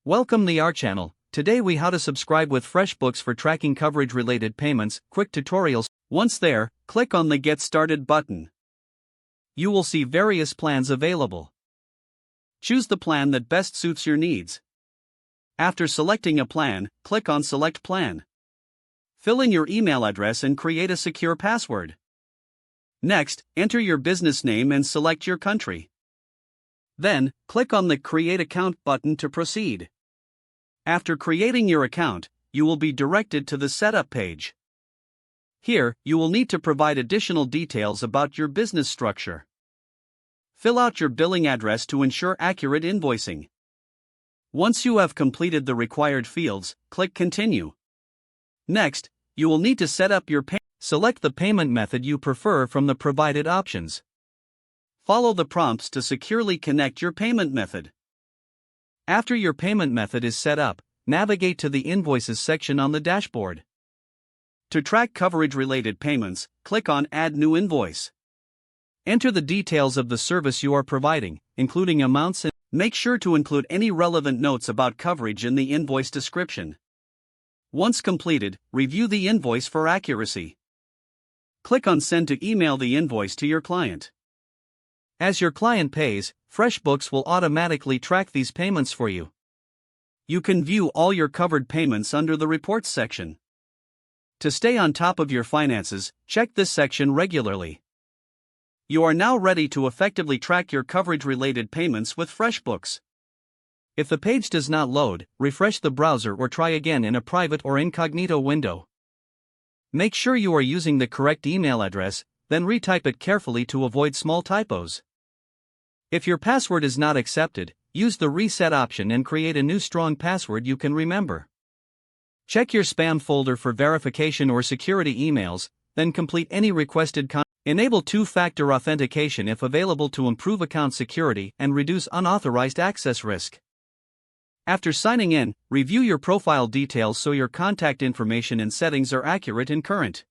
Welcome to our channel. Today we how to subscribe with FreshBooks for tracking coverage related payments, quick tutorials. Once there, click on the Get Started button. You will see various plans available. Choose the plan that best suits your needs. After selecting a plan, click on Select Plan. Fill in your email address and create a secure password. Next, enter your business name and select your country. Then, click on the Create Account button to proceed. After creating your account, you will be directed to the Setup page. Here, you will need to provide additional details about your business structure. Fill out your billing address to ensure accurate invoicing. Once you have completed the required fields, click Continue. Next, you will need to set up your payment. Select the payment method you prefer from the provided options. Follow the prompts to securely connect your payment method. After your payment method is set up, navigate to the Invoices section on the dashboard. To track coverage-related payments, click on Add New Invoice. Enter the details of the service you are providing, including amounts, and make sure to include any relevant notes about coverage in the invoice description. Once completed, review the invoice for accuracy. Click on Send to email the invoice to your client. As your client pays, FreshBooks will automatically track these payments for you. You can view all your covered payments under the Reports section. To stay on top of your finances, check this section regularly. You are now ready to effectively track your coverage-related payments with FreshBooks. If the page does not load, refresh the browser or try again in a private or incognito window. Make sure you are using the correct email address, then retype it carefully to avoid small typos. If your password is not accepted, use the Reset option and create a new strong password you can remember. Check your spam folder for verification or security emails, then complete any requested content. Enable two-factor authentication if available to improve account security and reduce unauthorized access risk. After signing in, review your profile details so your contact information and settings are accurate and current.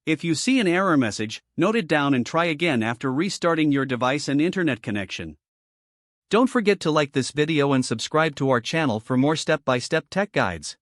If you see an error message, note it down and try again after restarting your device and internet connection. Don't forget to like this video and subscribe to our channel for more step-by-step tech guides.